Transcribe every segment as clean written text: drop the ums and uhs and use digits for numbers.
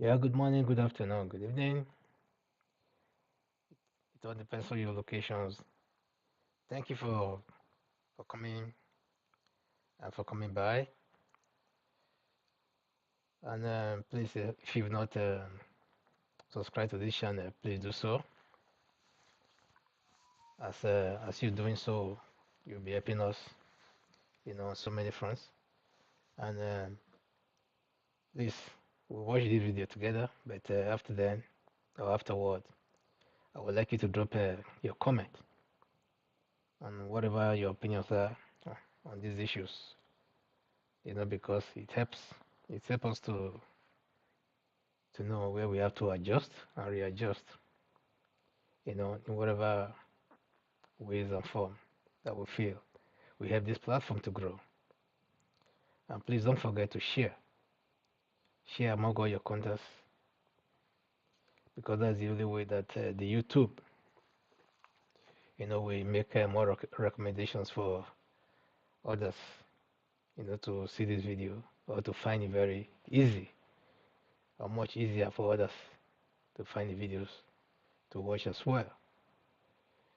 Yeah, good morning, good afternoon, good evening. It all depends on your locations. Thank you for coming and for coming by. And please, if you've not subscribed to this channel, please do so. As you're doing so, you'll be helping us, on so many fronts. And please, we'll watch this video together. But after then, or afterward, I would like you to drop your comment on whatever your opinions are on these issues. Because it helps us to know where we have to adjust and readjust, in whatever ways and form that we feel we have this platform to grow. And please don't forget to share among all your contacts, because that's the only way that the YouTube, we make more recommendations for others, to see this video or to find it very easy or much easier for others to find the videos to watch as well.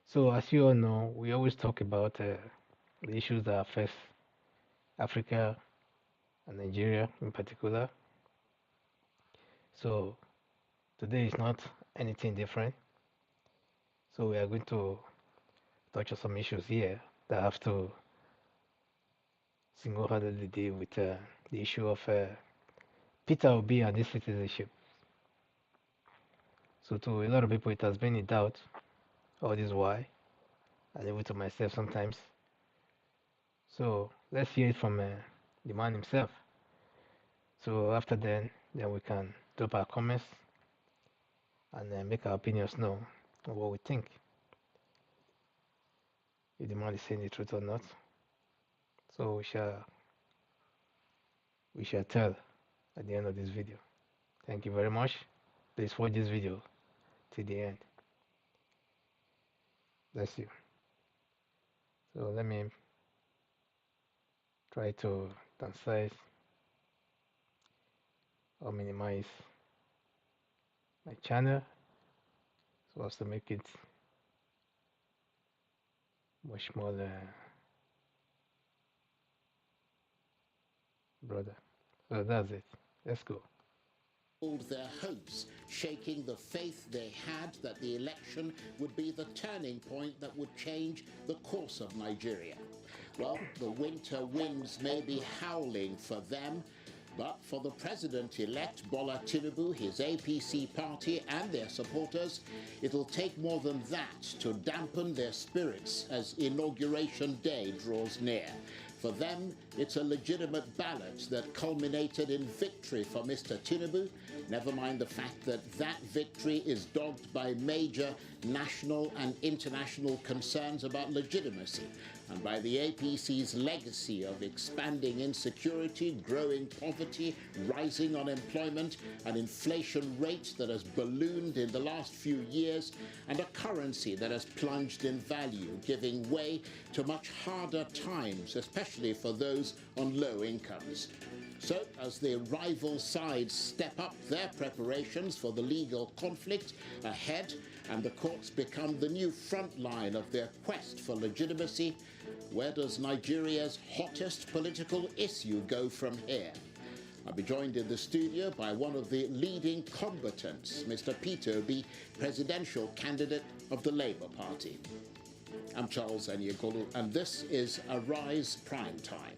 So, as you all know, we always talk about the issues that affect Africa and Nigeria in particular. So, today is not anything different. So, we are going to touch on some issues here that have to single handedly deal with the issue of Peter Obi and his citizenship. So, to a lot of people, it has been in doubt all this why, and even to myself sometimes. So, let's hear it from the man himself. So, after then we can drop our comments and make our opinions known on what we think, if the man is saying the truth or not. So we shall tell at the end of this video. Thank you very much. Please watch this video till the end. Bless you. So let me try to downsize or minimize my channel so as to make it much more broader. So that's it. Let's go. Their hopes, shaking the faith they had that the election would be the turning point that would change the course of Nigeria. Well, the winter winds may be howling for them, but for the president-elect Bola Tinubu, his APC party and their supporters, it'll take more than that to dampen their spirits as Inauguration Day draws near. For them, it's a legitimate ballot that culminated in victory for Mr. Tinubu, never mind the fact that that victory is dogged by major national and international concerns about legitimacy, and by the APC's legacy of expanding insecurity, growing poverty, rising unemployment, an inflation rate that has ballooned in the last few years, and a currency that has plunged in value, giving way to much harder times, especially for those on low incomes. So, as the rival sides step up their preparations for the legal conflict ahead, and the courts become the new front line of their quest for legitimacy, where does Nigeria's hottest political issue go from here? I'll be joined in the studio by one of the leading combatants, Mr. Peter Obi, presidential candidate of the Labour Party. I'm Charles Aniagolu, and this is Arise Prime Time.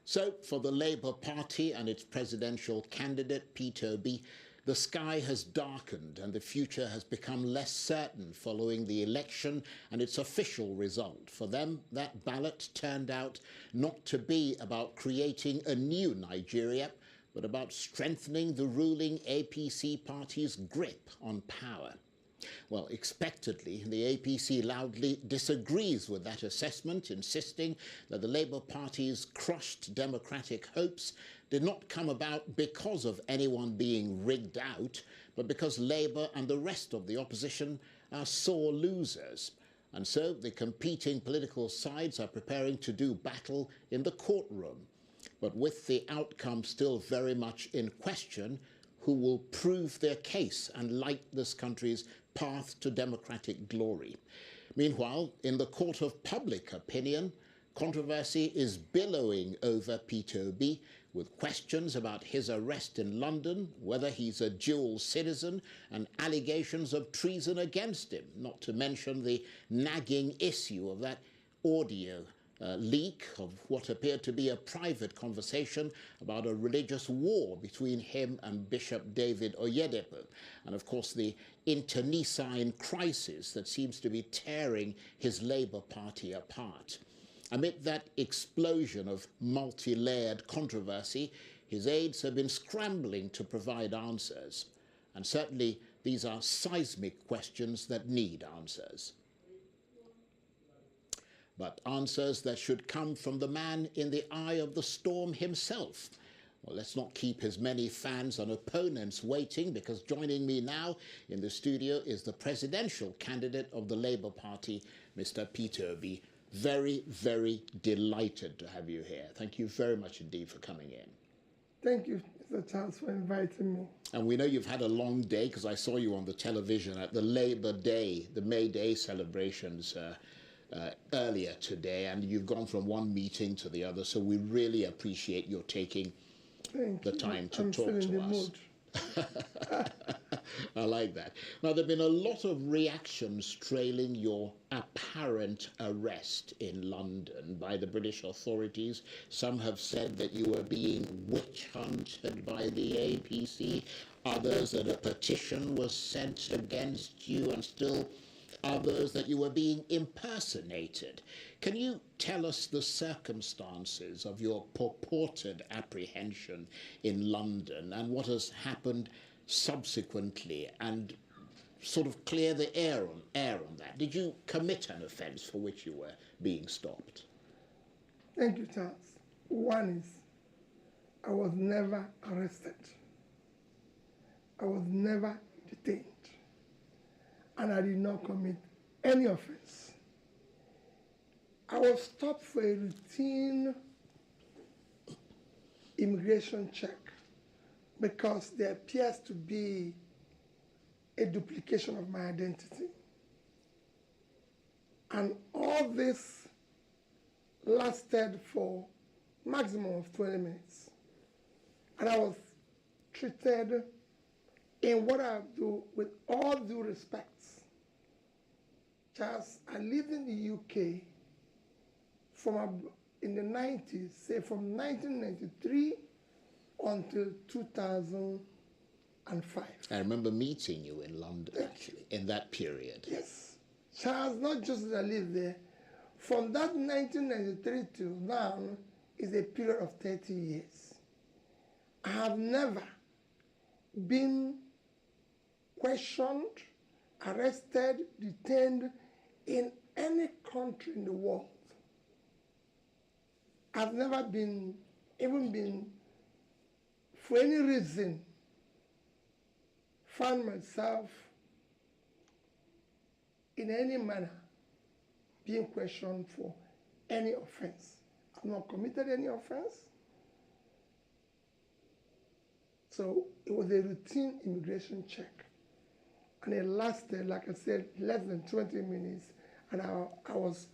So, for the Labour Party and its presidential candidate, Peter Obi, the sky has darkened and the future has become less certain following the election and its official result. For them, that ballot turned out not to be about creating a new Nigeria, but about strengthening the ruling APC party's grip on power. Well, expectedly, the APC loudly disagrees with that assessment, insisting that the Labour Party's crushed democratic hopes did not come about because of anyone being rigged out, but because Labour and the rest of the opposition are sore losers. And so the competing political sides are preparing to do battle in the courtroom. but with the outcome still very much in question, who will prove their case and light this country's path to democratic glory. Meanwhile, in the court of public opinion, controversy is billowing over Peter Obi, with questions about his arrest in London, whether he's a dual citizen, and allegations of treason against him, not to mention the nagging issue of that audio leak of what appeared to be a private conversation about a religious war between him and Bishop David Oyedepo, and of course the internecine crisis that seems to be tearing his Labour Party apart. Amid that explosion of multi-layered controversy, his aides have been scrambling to provide answers, and certainly these are seismic questions that need answers. But answers that should come from the man in the eye of the storm himself. Well, let's not keep his many fans and opponents waiting, because joining me now in the studio is the presidential candidate of the Labour Party, Mr. Peter Obi. Very, very delighted to have you here. Thank you very much indeed for coming in. Thank you, Mr. Charles, for inviting me. And we know you've had a long day, because I saw you on the television at the Labour Day, the May Day celebrations earlier today, and you've gone from one meeting to the other, so we really appreciate your taking the time to talk to us. I like that. Now, there have been a lot of reactions trailing your apparent arrest in London by the British authorities. Some have said that you were being witch hunted by the APC, others that a petition was sent against you, and still others that you were being impersonated. Can you tell us the circumstances of your purported apprehension in London and what has happened subsequently, and sort of clear the air on that? Did you commit an offence for which you were being stopped? Thank you, Charles. One is, I was never arrested. I was never detained. And I did not commit any offense. I was stopped for a routine immigration check because there appears to be a duplication of my identity. And all this lasted for maximum of 20 minutes. And I was treated in what I do with all due respect. Charles, I lived in the UK in the 90s, say from 1993 until 2005. I remember meeting you in London, actually, in that period. Yes. Charles, not just that I lived there, from that 1993 to now is a period of 30 years. I have never been questioned, arrested, detained in any country in the world. I've never been, for any reason, found myself in any manner being questioned for any offense. I've not committed any offense. So it was a routine immigration check. And it lasted, like I said, less than 20 minutes. And I was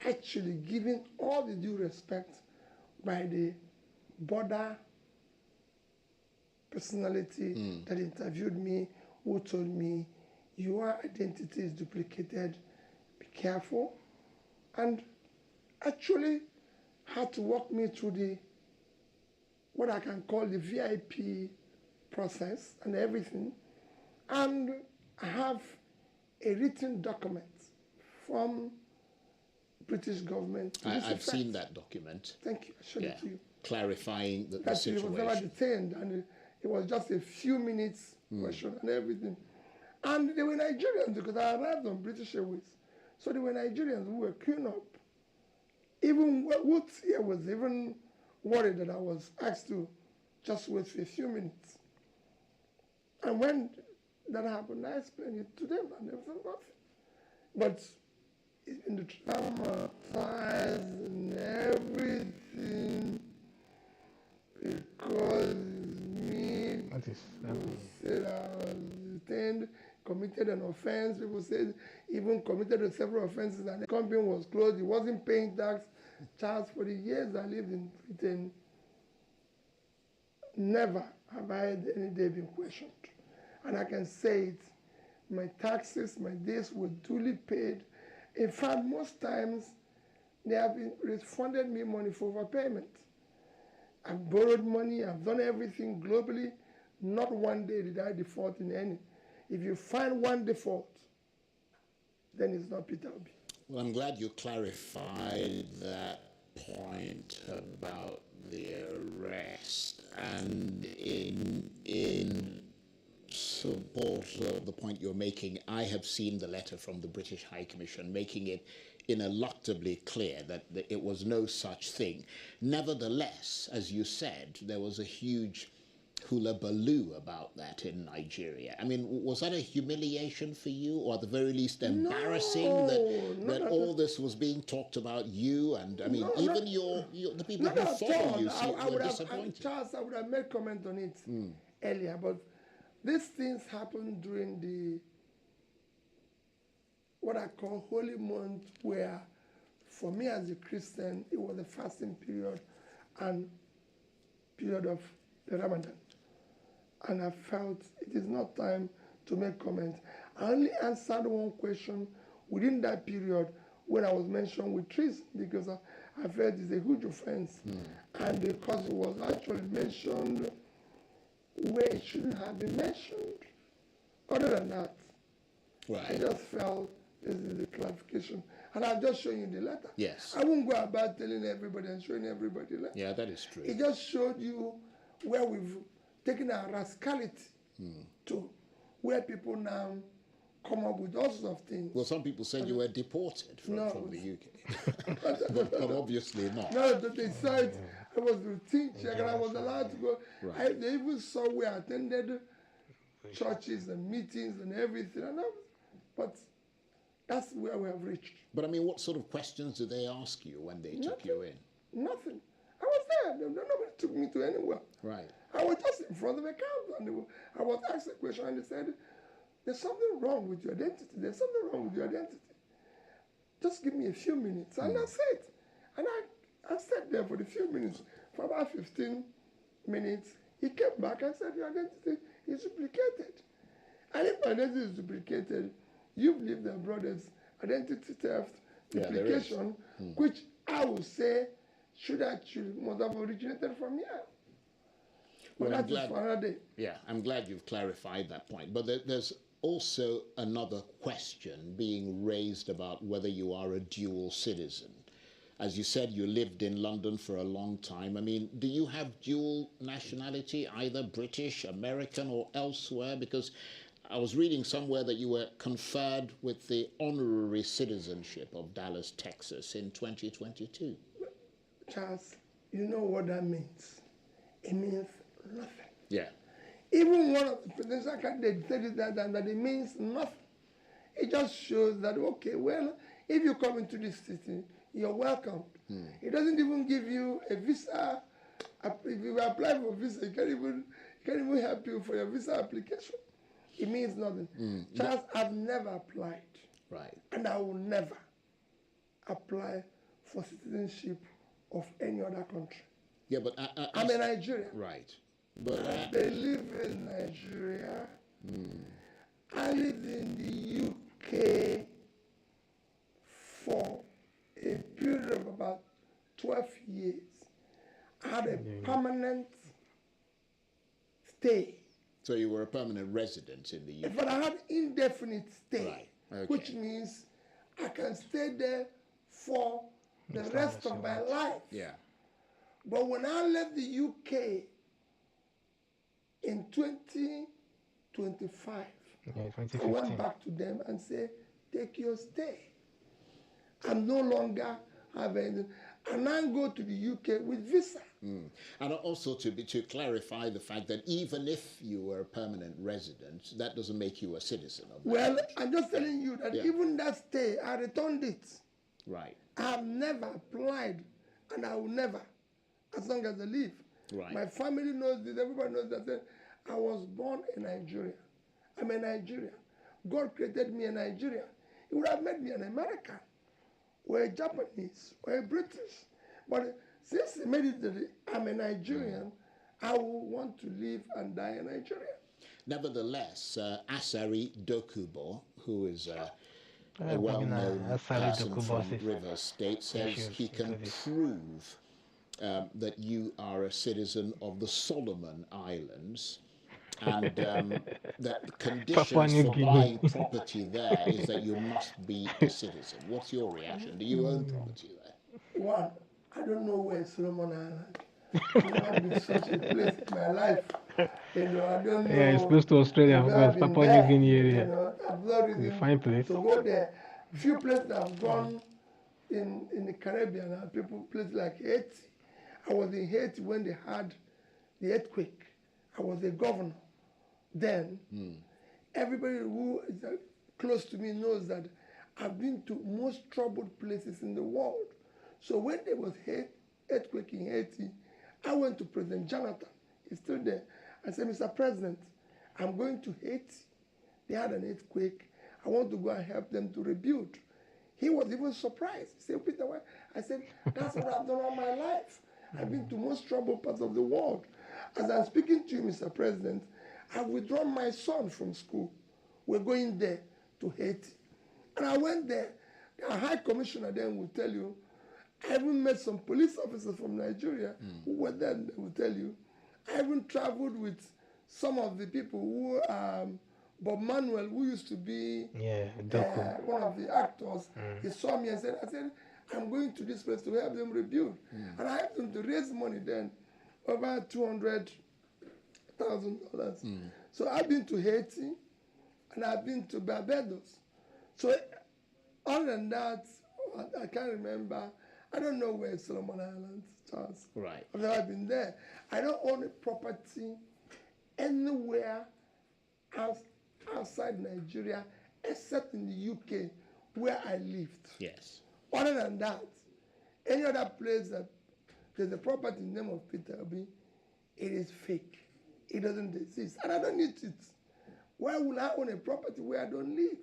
actually given all the due respect by the border personality that interviewed me, who told me, your identity is duplicated, be careful. And actually had to walk me through what I can call the VIP process and everything. And I have a written document from British government. I've seen that document. Thank you. I showed it to you. Clarifying the situation. He was never detained, and it was just a few minutes question and everything. And they were Nigerians because I arrived on British Airways. So they were Nigerians who were queuing up. Even Woods here was even worried that I was asked to just wait for a few minutes. And when that happened, I explained it to them, and they said nothing. But in the traumatized and everything, offenses. Said detained, committed an offense. People said even committed several offenses, and the company was closed. He wasn't paying tax. Charles, for the years I lived in Britain, never have I had any day been questioned. And I can say it, my taxes, my days were duly paid. In fact, most times they have refunded me money for overpayment. I've borrowed money, I've done everything globally. Not one day did I default in any. If you find one default, then it's not Peter Obi. Well, I'm glad you clarified that point about the arrest, and in support of the point you're making, I have seen the letter from the British High Commission making it ineluctably clear that it was no such thing. Nevertheless, as you said, there was a huge hullabaloo about that in Nigeria. I mean, was that a humiliation for you, or at the very least embarrassing that all this was being talked about you, and I mean, even the people who follow you were disappointed? Charles, I would have made comment on it earlier, but these things happened during what I call holy month, where for me as a Christian, it was a fasting period and period of the Ramadan. And I felt it is not time to make comments. I only answered one question within that period when I was mentioned with treason, because I felt it's a huge offense. And because it was actually mentioned where it shouldn't have been mentioned. Other than that, right. I just felt this is the clarification. And I've just shown you the letter. Yes. I won't go about telling everybody and showing everybody the letter. Yeah, that is true. It just showed you where we've taken our rascality to, where people now come up with all sorts of things. Well, some people said you were deported from the UK, but obviously not. No, they said I was routine check and I was allowed to go. Right. They even saw where I attended churches and meetings and everything. But that's where we have reached. But I mean, what sort of questions did they ask you when they took you in? Nothing. I was there. Nobody took me to anywhere. Right. I was just in front of a counter, and I was asked a question, and they said, "There's something wrong with your identity. There's something wrong with your identity. Just give me a few minutes." And that's it. And I sat there for the few minutes. For about 15 minutes, he came back and said, "Your identity is duplicated. And if my identity is duplicated, you've lived abroad as identity theft, duplication, which I would say must have originated from here." Well, that is for another day. Yeah, I'm glad you've clarified that point. But there's also another question being raised about whether you are a dual citizen. As you said, you lived in London for a long time. I mean, do you have dual nationality, either British, American, or elsewhere? Because I was reading somewhere that you were conferred with the honorary citizenship of Dallas, Texas in 2022. Charles, you know what that means? It means nothing. Yeah. Even one of the presidential candidates said that it means nothing. It just shows that, okay, well, if you come into this city, you're welcome. It doesn't even give you a visa. If you apply for a visa, it can't even help you for your visa application. It means nothing. Charles, I've never applied. Right. And I will never apply for citizenship of any other country. Yeah, but I'm a Nigerian. Right. But they live in Nigeria. I lived in the UK for a period of about 12 years. I had a permanent stay. So you were a permanent resident in the UK? But I had indefinite stay, right. Okay. Which means I can stay there for the rest of my life. Yeah. But when I left the UK in 2025, I went back to them and said, "Take your stay. I'm no longer having," and I go to the UK with visa. And also to clarify the fact that even if you were a permanent resident, that doesn't make you a citizen of that country. I'm just telling you that even that stay, I returned it. Right. I have never applied, and I will never, as long as I live. Right. My family knows this, everybody knows that. I was born in Nigeria. I'm a Nigerian. God created me a Nigerian. He would have made me an American or a Japanese or a British. But since he made it that I'm a Nigerian, I will want to live and die in Nigeria. Nevertheless, Asari Dokubo, who is a Bringing well-known Asari person Dokubo from River State, says issues he can into this. prove that you are a citizen of the Solomon Islands, and that the conditions New for Guinea. buying property there is that you must be a citizen. What's your reaction? Do you own property there? One, I don't know where Solomon Island. I've never been to such a place in my life. You know, I don't know. Yeah, it's close to Australia, I've of never course, been Papua New there. Guinea You area. know, I've not It's a reason fine place. to go there. Few places I've gone in the Caribbean, places like Haiti. I was in Haiti when they had the earthquake. I was a governor then. Everybody who is close to me knows that I've been to most troubled places in the world. So when there was earthquake in Haiti, I went to President Jonathan. He's still there. I said, Mr. President, I'm going to Haiti. They had an earthquake. I want to go and help them to rebuild. He was even surprised. He said, Peter, why? I said, that's what I've done all my life. I've been to most troubled parts of the world. As I'm speaking to you, Mr. President, I've withdrawn my son from school. We're going there to Haiti. And I went there. The high commissioner then will tell you, I even met some police officers from Nigeria who were there, they will tell you. I even traveled with some of the people who, Bob Manuel, who used to be one of the actors, he saw me and said, I'm going to this place to help them rebuild. And I helped them to raise money then, over $200,000. So I've been to Haiti and I've been to Barbados. So other than that, I can't remember. I don't know where Solomon Islands, Charles. Right. I've never been there. I don't own a property anywhere outside Nigeria except in the UK where I lived. Yes. Other than that, any other place that there's a property in the name of Peter Obi, it is fake. It doesn't exist. And I don't need it. Why would I own a property where I don't live?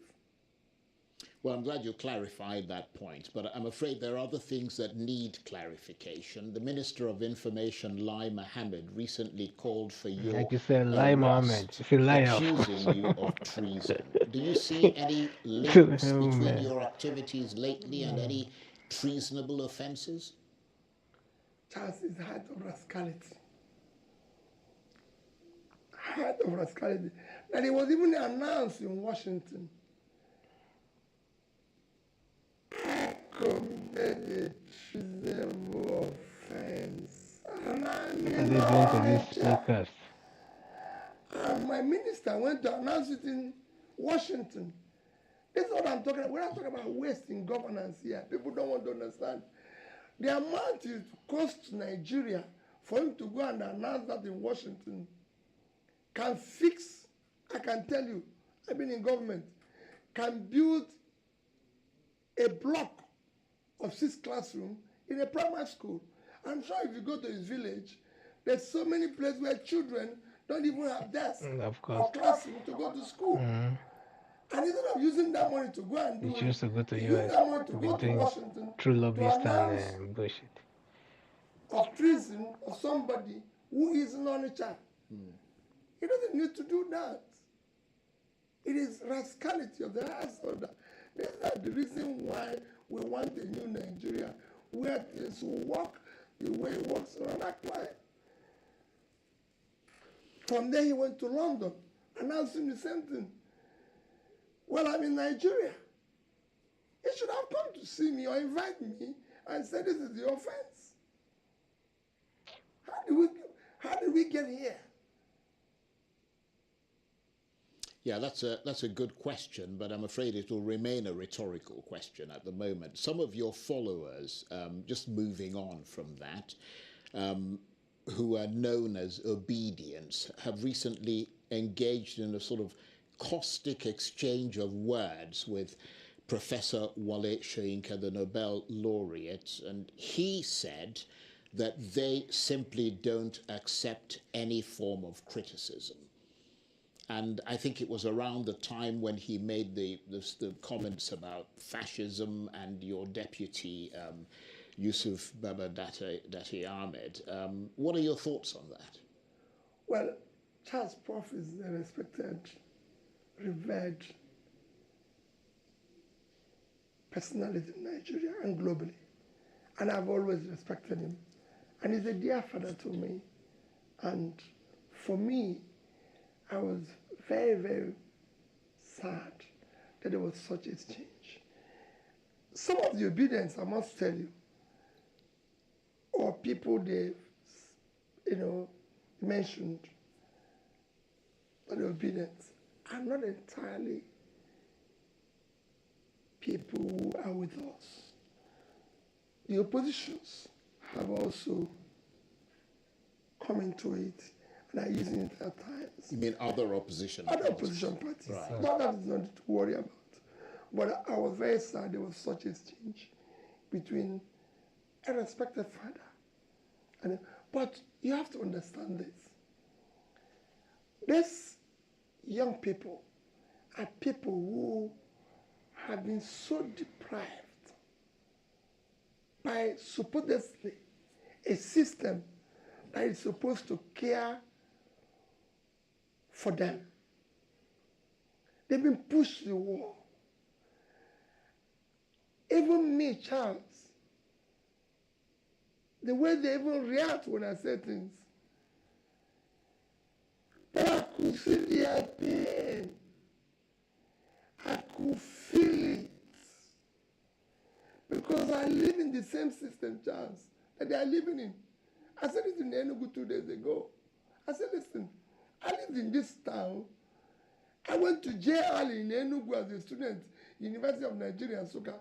Well, I'm glad you clarified that point, but I'm afraid there are other things that need clarification. The Minister of Information, Lai Mohammed, recently called for your Like you said, Lai Mohammed. It's a liar, accusing you of treason. Do you see any links between your activities lately and any treasonable offences? Charles is height of rascality. Height of rascality. And it was even announced in Washington. I committed a treasonable offense. And my minister went to announce it in Washington. This is what I'm talking about. We're not talking about wasting governance here. People don't want to understand. The amount it costs Nigeria for him to go and announce that in Washington can fix, I can tell you, I've been in government, can build a block of 6 classrooms in a primary school. I'm sure if you go to his village, there's so many places where children don't even have desks or classrooms to go to school. And instead of using that money to go and do choose to go to use US, that money to go to Washington true lobbyist to announce and bullshit. of treason of somebody who is not a child. He doesn't need to do that. It is rascality of the highest order. That's the reason why we want a new Nigeria where things will work the way it works around that client. From there he went to London, announcing the same thing. Well, I'm in Nigeria. He should have come to see me or invite me and say this is the offense. How did we get here? Yeah, that's a good question, but I'm afraid it will remain a rhetorical question at the moment. Some of your followers, just moving on from that, who are known as obedience, have recently engaged in a sort of caustic exchange of words with Professor Wale Soyinka, the Nobel laureate, and he said that they simply don't accept any form of criticism. And I think it was around the time when he made the comments about fascism and your deputy, Yusuf Baba Dati Ahmed. What are your thoughts on that? Well, Charles Prof is a respected, revered personality in Nigeria and globally. And I've always respected him. And he's a dear father to me. And for me, I was very, very sad that there was such a change. Some of the obedience, I must tell you, or people they, mentioned, the obedience, are not entirely people who are with us. The oppositions have also come into it and are using it at times. You mean other opposition Other parties? opposition parties. Right. But that is not to worry about. But I was very sad there was such a change between a respected father. But you have to understand this. These young people are people who have been so deprived by supposedly a system that is supposed to care for them. They've been pushed to the wall. Even me, Charles, the way they even react when I say things, but I could see their pain. I could feel it. Because I live in the same system, Charles, that they are living in. I said it in Enugu 2 days ago. I said, listen, I lived in this town. I went to JL in Enugu as a student, University of Nigeria, Nsukka,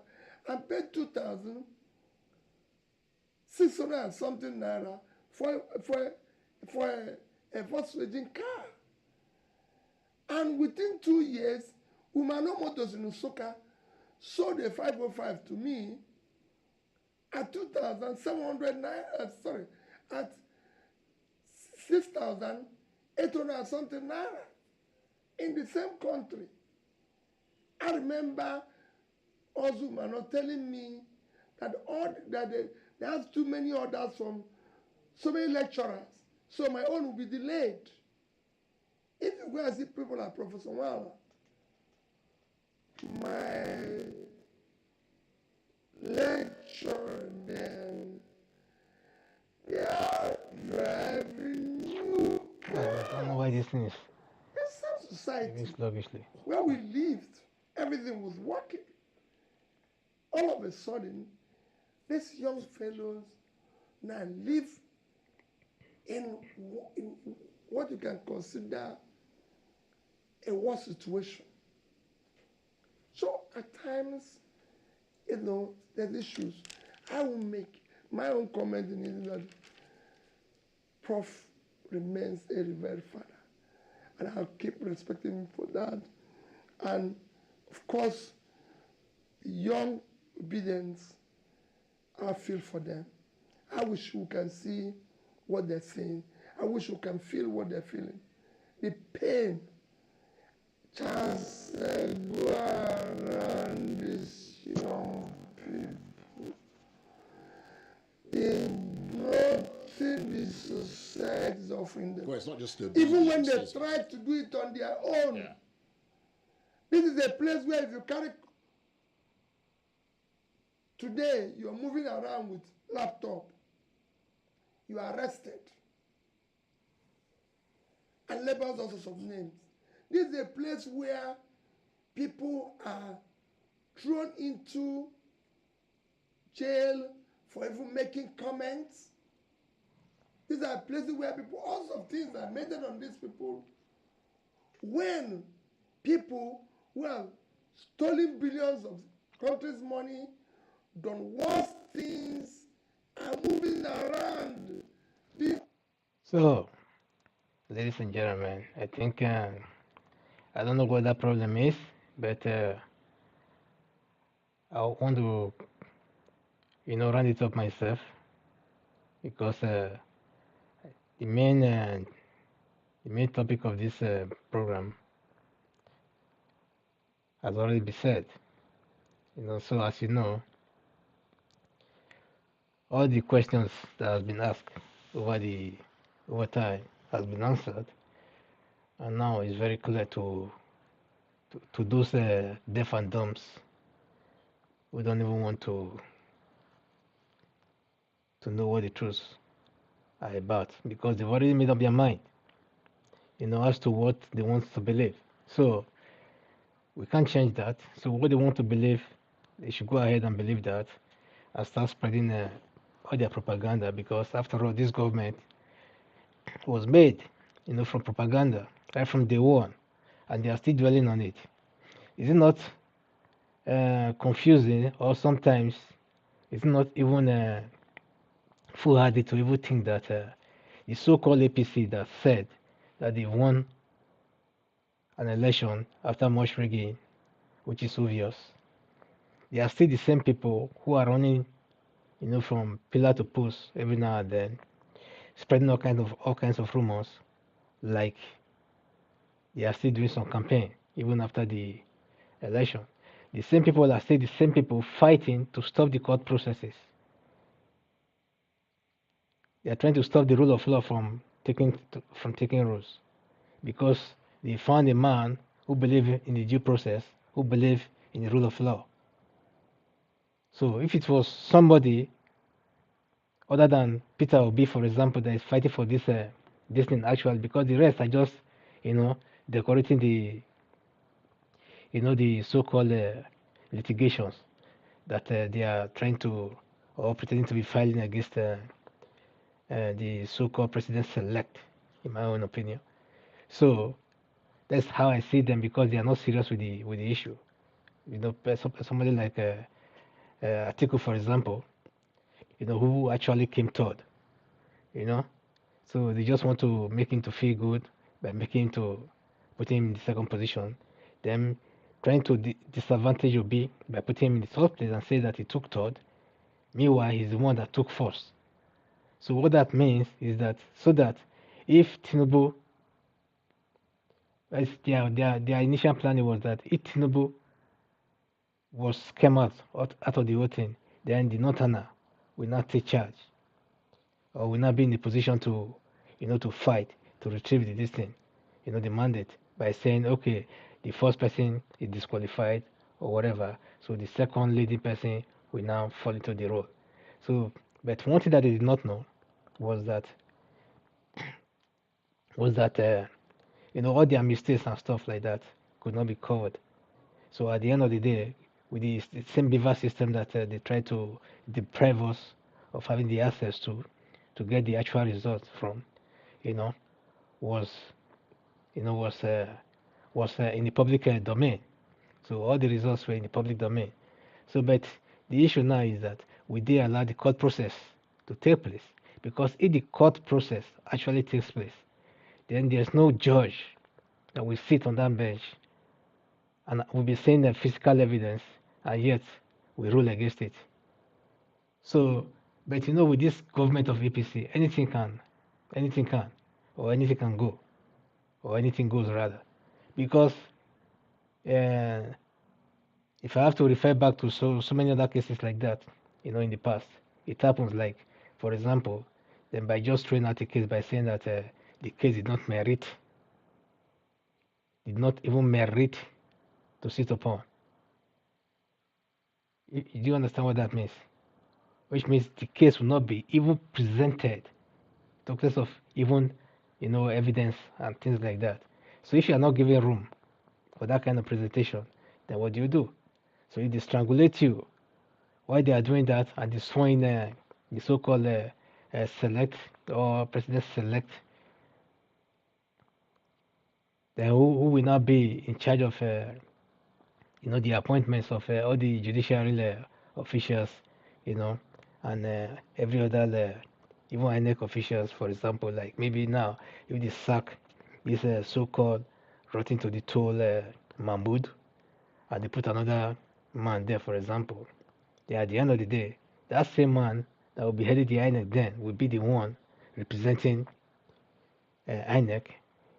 and paid 2,600 and something naira for a Volkswagen car. And within 2 years, Umano Motors in Nsukka sold a 505 to me at 2,700 naira, at 6,800 and something naira in the same country. I remember Ozumano telling me that they have too many orders from so many lecturers, so my own will be delayed. If you go and see people like Professor Wala, my lecture, then they are driving new cars. I don't know why this thing is In some society moving sluggishly. where we lived, everything was working. All of a sudden, these young fellows now live in what you can consider a war situation. So at times, there's issues. I will make my own comment in it that Prof remains a revered father. And I'll keep respecting him for that. And of course, young obedience, I feel for them. I wish we can see what they're saying. I wish we can feel what they're feeling. The pain. Just go around these young people. They brought in the society offering them. Well, it's not just Even when they obedience, try to do it on their own. Yeah. This is a place where if you carry today, you're moving around with laptop, you are arrested and labels all sorts of names. This is a place where people are thrown into jail for even making comments. These are places where people, all sorts of things are made on these people. When people who have stolen billions of country's money, done worse things, are moving around. So, ladies and gentlemen, I think I don't know what that problem is, but I want to, round it up myself because the main, the main topic of this program has already been said. So as you know, all the questions that has been asked over time has been answered, and now it's very clear to those deaf and dumbs who don't even want to know what the truths are about because they've already made up their mind, as to what they want to believe. So we can't change that. So what they want to believe, they should go ahead and believe that and start spreading all their propaganda because after all, this government was made, from propaganda right from day one, and they are still dwelling on it. Is it not confusing, or sometimes it's not even foolhardy to even think that the so-called APC that said that they won an election after much rigging, which is obvious, they are still the same people who are running, from pillar to post every now and then, spreading all kinds of rumors, like they are still doing some campaign even after the election. The same people are still the same people fighting to stop the court processes. They are trying to stop the rule of law from taking rules because they found a man who believed in the due process, who believed in the rule of law. So if it was somebody other than Peter Obi, for example, that is fighting for this thing actually, because the rest are just, decorating the so-called litigations that they are trying to or pretending to be filing against the so-called president-elect, in my own opinion. So that's how I see them because they are not serious with the issue. Somebody like Atiku, for example, who actually came third, you know. So they just want to make him to feel good by making him to put him in the second position, then trying to disadvantage Obi by putting him in the third place and say that he took third. Meanwhile, he's the one that took first. So what that means is that so that if Tinubu, their initial planning was that if Tinubu was scammed out of the whole thing, then the Northerner will not take charge or will not be in the position to fight to retrieve this thing, the mandate by saying, okay, the first person is disqualified or whatever, so the second leading person will now fall into the role. So, but one thing that they did not know was that all their mistakes and stuff like that could not be covered. So at the end of the day, with the same beaver system that they try to deprive us of having the access to get the actual results from, you know, was you know was in the public domain. So all the results were in the public domain. So, but the issue now is that we did allow the court process to take place because if the court process actually takes place, then there's no judge that will sit on that bench and will be saying the physical evidence, and yet we rule against it. So, but with this government of APC, anything can, or anything can go, or anything goes rather, because uh, if I have to refer back to so many other cases like that, in the past, it happens like, for example, then by just throwing out a case by saying that the case did not even merit to sit upon. Do you understand what that means? Which means the case will not be even presented to case of even evidence and things like that. So if you are not giving room for that kind of presentation, then what do? So if they strangulate you while they are doing that and destroying the so-called select or president select, then who will not be in charge of the appointments of all the judiciary officials, you know, and every other, even INEC officials, for example, like maybe now, if they sack this so-called rotten to the toll Mahmoud, and they put another man there, for example, then at the end of the day, that same man that will be heading the INEC then will be the one representing INEC,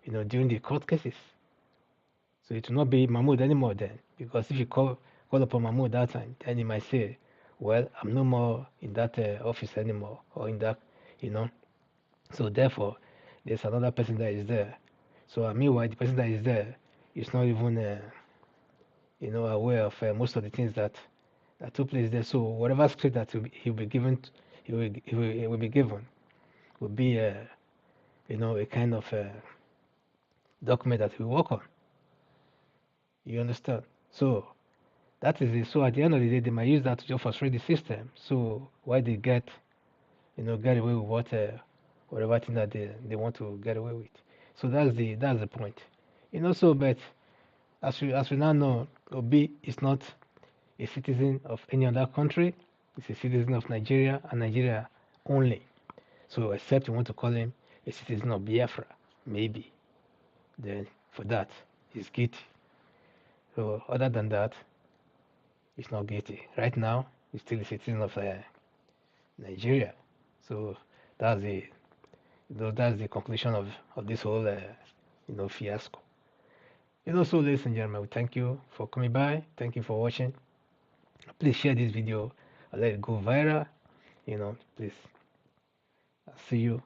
during the court cases. So it will not be Mahmoud anymore then, because if you call upon Mahmoud that time, then he might say, well, I'm no more in that office anymore, or in that, you know. So therefore, there's another person that is there. So meanwhile, the person that is there is not even, aware of most of the things that took place there. So whatever script that he'll be given, he will be given, will be, a kind of document that we work on. You understand? So that is it. So at the end of the day, they might use that to just frustrate the system. So why they get away with whatever thing that they want to get away with. So that's the point. So but as we now know, Obi is not a citizen of any other country. He's a citizen of Nigeria and Nigeria only. So except you want to call him a citizen of Biafra, maybe, then for that he's guilty. So other than that, he's not guilty. Right now, he's still a citizen of Nigeria. So that's the that's the conclusion of this whole fiasco. So ladies and gentlemen, we thank you for coming by. Thank you for watching. Please share this video and let it go viral. Please. I'll see you